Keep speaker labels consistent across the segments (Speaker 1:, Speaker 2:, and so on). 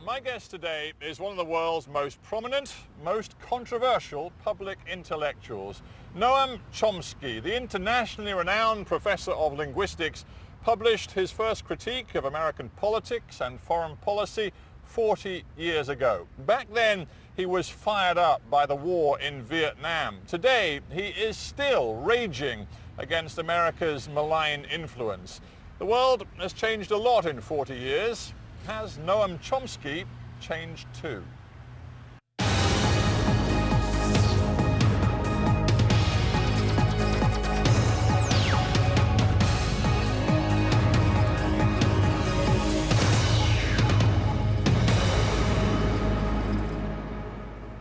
Speaker 1: My guest today is one of the world's most prominent, most controversial public intellectuals. Noam Chomsky, the internationally renowned professor of linguistics, published his first critique of American politics and foreign policy 40 years ago. Back then, he was fired up by the war in Vietnam. Today, he is still raging against America's malign influence. The world has changed a lot in 40 years. Has Noam Chomsky changed too?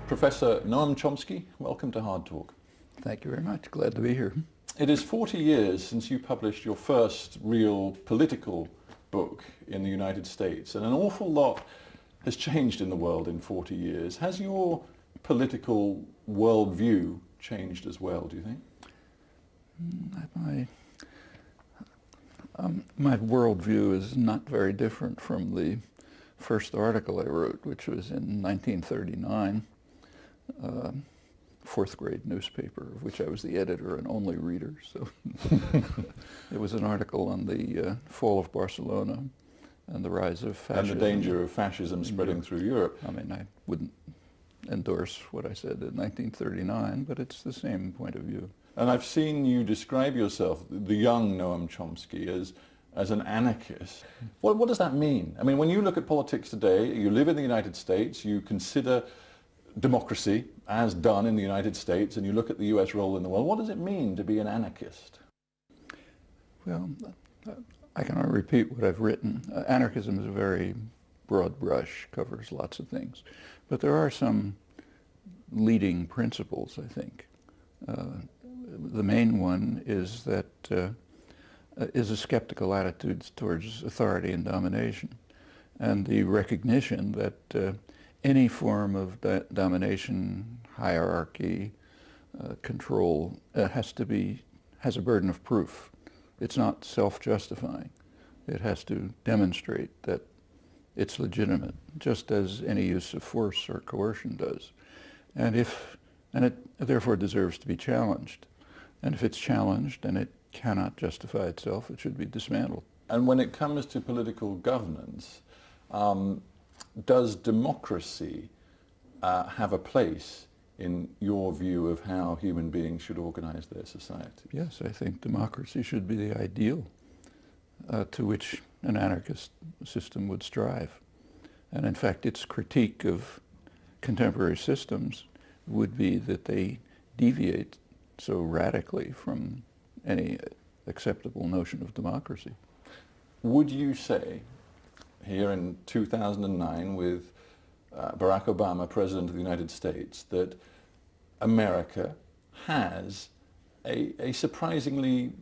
Speaker 1: Professor Noam Chomsky, welcome to HardTalk.
Speaker 2: Thank you very much. Glad to be here.
Speaker 1: It is 40 years since you published your first real political book in the United States, and an awful lot has changed in the world in 40 years. Has your political worldview changed as well, do you think?
Speaker 2: My worldview is not very different from the first article I wrote, which was in 1939, fourth grade newspaper, of which I was the editor and only reader. So it was an article on the fall of Barcelona and the rise of fascism.
Speaker 1: And the danger of fascism spreading through Europe.
Speaker 2: I mean, I wouldn't endorse what I said in 1939, but it's the same point of view.
Speaker 1: And I've seen you describe yourself, the young Noam Chomsky, as an anarchist. What does that mean? I mean, when you look at politics today, you live in the United States, you consider democracy as done in the United States, and you look at the US role in the world, what does it mean to be an anarchist?
Speaker 2: Well, I can only repeat what I've written. Anarchism is a very broad brush, covers lots of things. But there are some leading principles, I think. The main one is that is a skeptical attitude towards authority and domination, and the recognition that any form of domination, hierarchy, control has a burden of proof. It's not self-justifying. It has to demonstrate that it's legitimate, just as any use of force or coercion does. And it therefore deserves to be challenged. And if it's challenged and it cannot justify itself, it should be dismantled.
Speaker 1: And when it comes to political governance, does democracy have a place in your view of how human beings should organize their society?
Speaker 2: Yes, I think democracy should be the ideal to which an anarchist system would strive. And in fact, its critique of contemporary systems would be that they deviate so radically from any acceptable notion of democracy.
Speaker 1: Would you say, here in 2009 with Barack Obama, President of the United States, that America has a surprisingly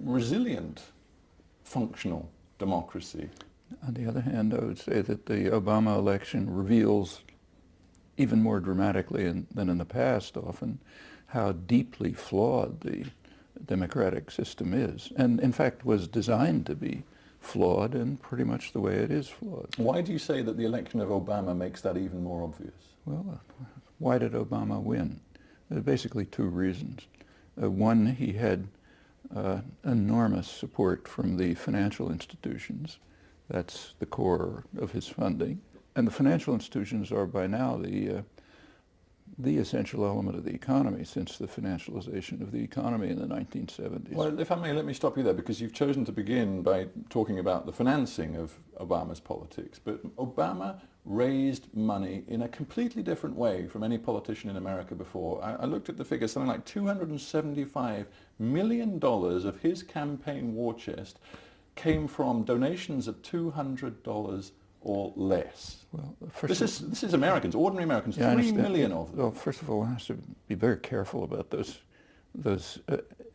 Speaker 1: resilient, functional democracy?
Speaker 2: On the other hand, I would say that the Obama election reveals, even more dramatically than in the past often, how deeply flawed the democratic system is, and in fact was designed to be flawed, and pretty much the way it is flawed.
Speaker 1: Why do you say that the election of Obama makes that even more obvious?
Speaker 2: Well, why did Obama win? There are basically two reasons. One, he had enormous support from the financial institutions. That's the core of his funding. And the financial institutions are by now the essential element of the economy since the financialization of the economy in the 1970s.
Speaker 1: Well, if I may, let me stop you there, because you've chosen to begin by talking about the financing of Obama's politics. But Obama raised money in a completely different way from any politician in America before. I looked at the figures, something like $275 million of his campaign war chest came from donations of $200 or less. Well, this is Americans, ordinary Americans,
Speaker 2: yeah,
Speaker 1: 3 million of them.
Speaker 2: Well, first of all, one has to be very careful about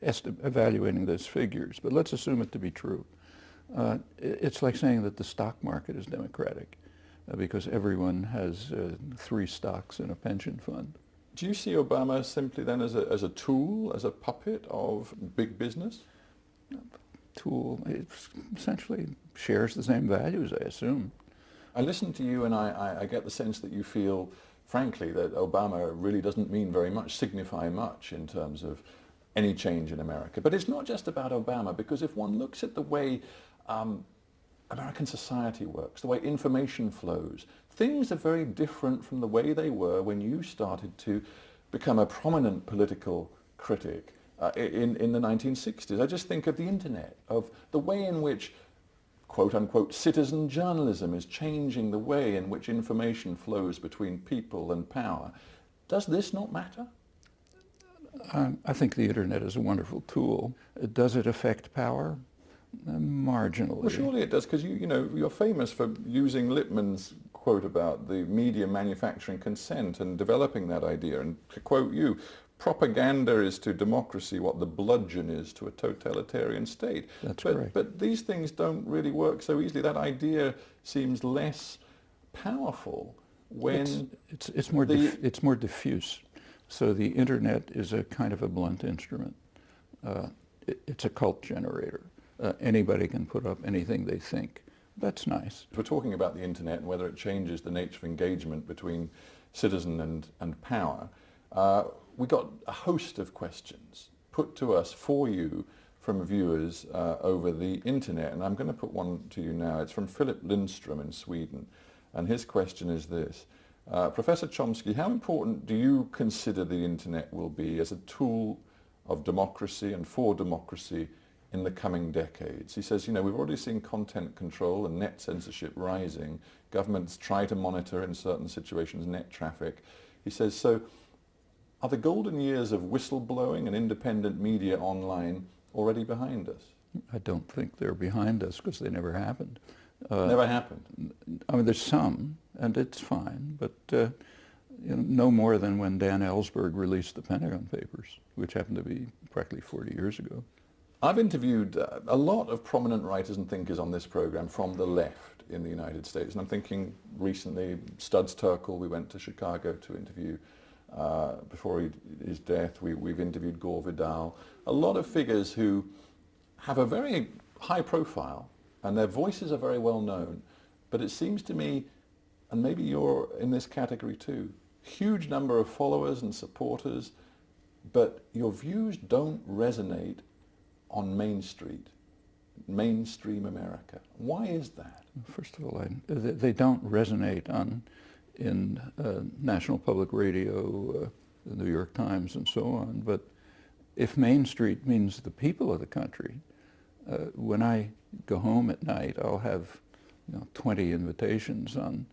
Speaker 2: evaluating those figures, but let's assume it to be true. It's like saying that the stock market is democratic because everyone has 3 stocks in a pension fund.
Speaker 1: Do you see Obama simply then as a tool, as a puppet of big business?
Speaker 2: Tool, it essentially shares the same values, I assume.
Speaker 3: I listen to you and I get the sense that you feel, frankly, that Obama really doesn't mean very much, signify much in terms of any change in America. But it's not just about Obama, because if one looks at the way American society works, the way information flows, things are very different from the way they were when you started to become a prominent political critic in the 1960s. I just think of the internet, of the way in which quote-unquote citizen journalism is changing the way in which information flows between people and power. Does this not matter?
Speaker 2: I think the internet is a wonderful tool. Does it affect power? Marginally.
Speaker 3: Well, surely it does, because you're famous for using Lippmann's quote about the media manufacturing consent and developing that idea. And to quote you, propaganda is to democracy what the bludgeon is to a totalitarian state.
Speaker 2: That's correct.
Speaker 3: But these things don't really work so easily. That idea seems less powerful when
Speaker 2: it's more diffuse. So the internet is a kind of a blunt instrument. It's a cult generator. Anybody can put up anything they think. That's nice.
Speaker 3: We're talking about the internet and whether it changes the nature of engagement between citizen and power. We got a host of questions put to us for you from viewers over the internet, and I'm going to put one to you now. It's from Philip Lindström in Sweden, and his question is this. Professor Chomsky, how important do you consider the internet will be as a tool of democracy and for democracy in the coming decades? He says, we've already seen content control and net censorship rising. Governments try to monitor in certain situations net traffic. He says, so are the golden years of whistleblowing and independent media online already behind us?
Speaker 2: I don't think they're behind us because they never happened.
Speaker 3: Never happened?
Speaker 2: I mean, there's some, and it's fine, but no more than when Dan Ellsberg released the Pentagon Papers, which happened to be practically 40 years ago.
Speaker 3: I've interviewed a lot of prominent writers and thinkers on this program from the left in the United States, and I'm thinking recently Studs Terkel, we went to Chicago to interview before his death. We've interviewed Gore Vidal, a lot of figures who have a very high profile and their voices are very well known, but it seems to me, and maybe you're in this category too, huge number of followers and supporters, but your views don't resonate on Main Street, mainstream America. Why is that?
Speaker 2: First of all, they don't resonate in National Public Radio, the New York Times, and so on. But if Main Street means the people of the country, when I go home at night, I'll have 20 invitations on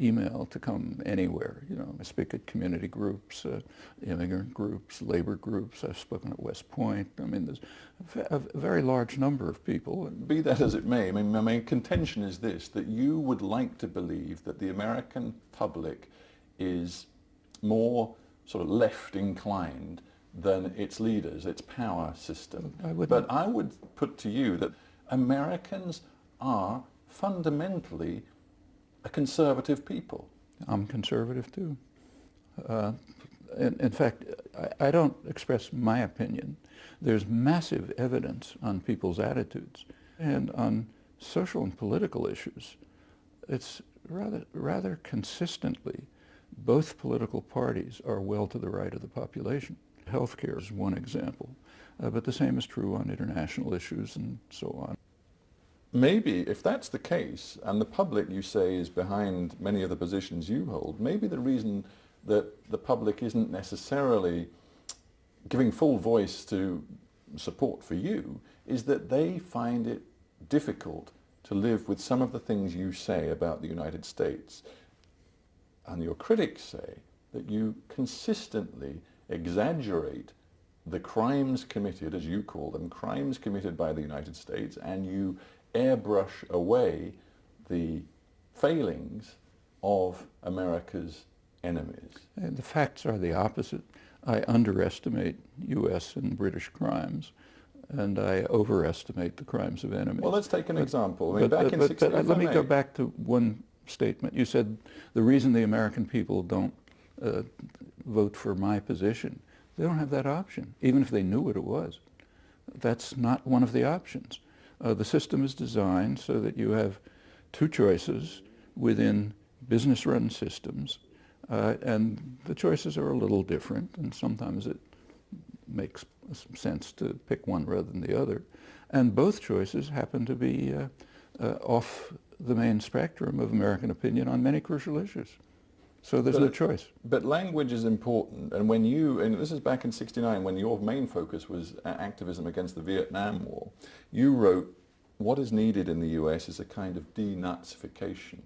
Speaker 2: email to come anywhere. I speak at community groups, immigrant groups, labor groups. I've spoken at West Point. I mean, there's a very large number of people.
Speaker 3: Be that as it may, I mean, my contention is this, that you would like to believe that the American public is more sort of left inclined than its leaders, its power system. But I would put to you that Americans are fundamentally a conservative people.
Speaker 2: I'm conservative too. In fact, I don't express my opinion. There's massive evidence on people's attitudes. And on social and political issues, it's rather consistently, both political parties are well to the right of the population. Healthcare is one example, but the same is true on international issues and so on.
Speaker 3: Maybe, if that's the case, and the public, you say, is behind many of the positions you hold, maybe the reason that the public isn't necessarily giving full voice to support for you is that they find it difficult to live with some of the things you say about the United States. And your critics say that you consistently exaggerate the crimes committed, as you call them, crimes committed by the United States, and you airbrush away the failings of America's enemies.
Speaker 2: And the facts are the opposite. I underestimate U.S. and British crimes, and I overestimate the crimes of enemies.
Speaker 3: Well, let's take an example. I mean,
Speaker 2: but let me go back to one statement. You said the reason the American people don't vote for my position, they don't have that option, even if they knew what it was. That's not one of the options. The system is designed so that you have two choices. within business-run systems, and the choices are a little different, and sometimes it makes sense to pick one rather than the other. And both choices happen to be off the main spectrum of American opinion on many crucial issues. So there's no choice.
Speaker 3: But language is important, and when you, and this is back in '69 when your main focus was activism against the Vietnam War, you wrote, what is needed in the US is a kind of denazification.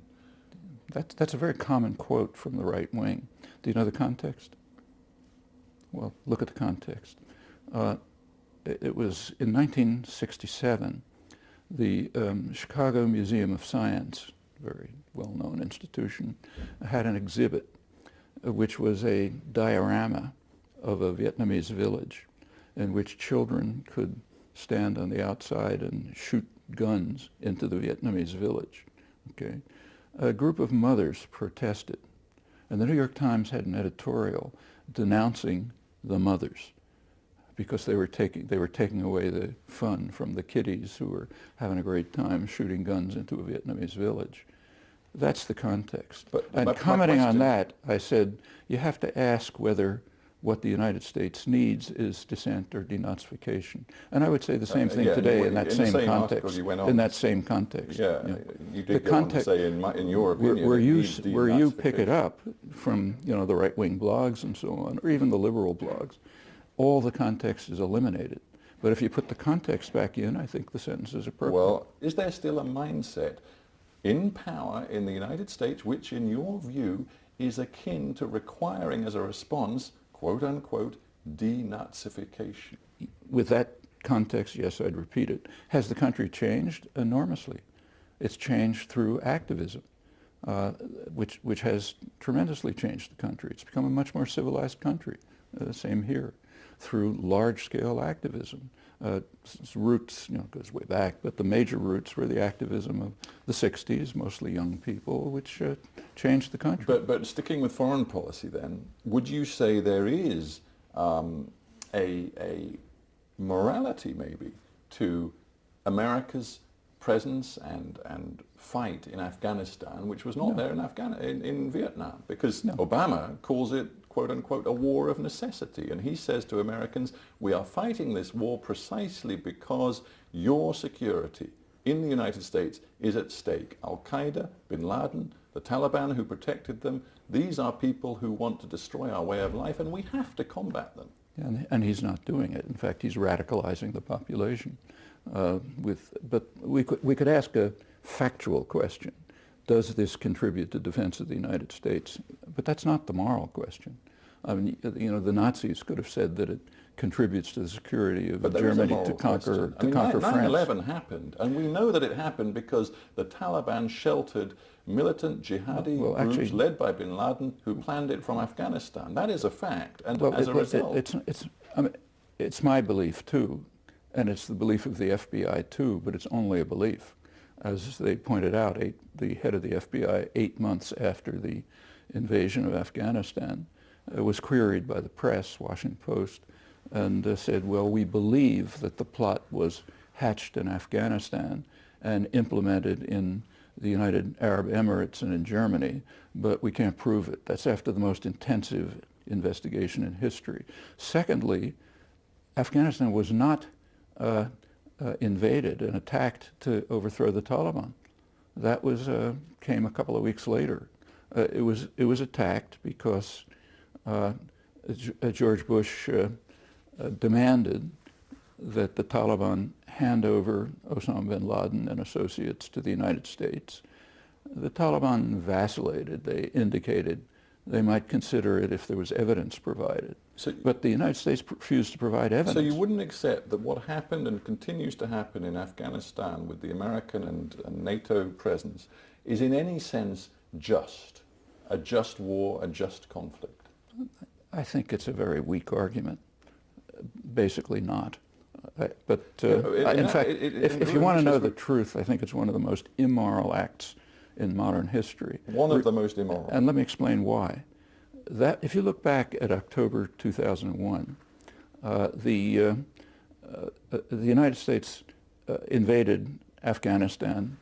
Speaker 2: That's a very common quote from the right wing. Do you know the context? Well, look at the context. It was in 1967, the Chicago Museum of Science, very well-known institution, had an exhibit which was a diorama of a Vietnamese village in which children could stand on the outside and shoot guns into the Vietnamese village. Okay? A group of mothers protested, and the New York Times had an editorial denouncing the mothers because they were taking away the fun from the kiddies who were having a great time shooting guns into a Vietnamese village. That's the context. And commenting on that, I said, you have to ask whether what the United States needs is dissent or denazification. And I would say the same thing today in that same context. In that same context.
Speaker 3: Yeah, you did go on to say, in your opinion,
Speaker 2: where you pick it up from the right-wing blogs and so on, or even the liberal blogs, all the context is eliminated. But if you put the context back in, I think the sentence is appropriate.
Speaker 3: Well, is there still a mindset in power in the United States which, in your view, is akin to requiring as a response, quote unquote, denazification?
Speaker 2: With that context, yes, I'd repeat it. Has the country changed? Enormously. It's changed through activism, which has tremendously changed the country. It's become a much more civilized country. Same here, through large-scale activism. Its roots, goes way back, but the major roots were the activism of the 60s, mostly young people, which changed the country.
Speaker 3: But sticking with foreign policy then, would you say there is a morality maybe to America's presence and fight in Afghanistan, which was not there in Vietnam? Because Obama calls it, quote unquote, a war of necessity. And he says to Americans, we are fighting this war precisely because your security in the United States is at stake. Al-Qaeda, bin Laden, the Taliban who protected them, these are people who want to destroy our way of life, and we have to combat them.
Speaker 2: And he's not doing it. In fact, he's radicalizing the population. But we could ask a factual question. Does this contribute to defense of the United States? But that's not the moral question. I mean, the Nazis could have said that it contributes to the security of Germany to conquer France.
Speaker 3: 9/11 happened, and we know that it happened because the Taliban sheltered militant jihadi groups led by bin Laden who planned it from Afghanistan. That is a fact, and as a result...
Speaker 2: It's my belief too, and it's the belief of the FBI too, but it's only a belief. As they pointed out, the head of the FBI, 8 months after the invasion of Afghanistan, was queried by the press, Washington Post, and said, well, we believe that the plot was hatched in Afghanistan and implemented in the United Arab Emirates and in Germany, but we can't prove it. That's after the most intensive investigation in history. Secondly, Afghanistan was not invaded and attacked to overthrow the Taliban. That came a couple of weeks later. It was attacked because George Bush demanded that the Taliban hand over Osama bin Laden and associates to the United States. The Taliban vacillated. They indicated they might consider it if there was evidence provided. But the United States refused to provide evidence.
Speaker 3: So you wouldn't accept that what happened and continues to happen in Afghanistan with the American and NATO presence is in any sense just, a just war, a just conflict?
Speaker 2: I think it's a very weak argument. Basically not. In fact, if you want to know the truth, I think it's one of the most immoral acts in modern history.
Speaker 3: One of the most immoral.
Speaker 2: And let me explain why. If you look back at October 2001, the United States invaded Afghanistan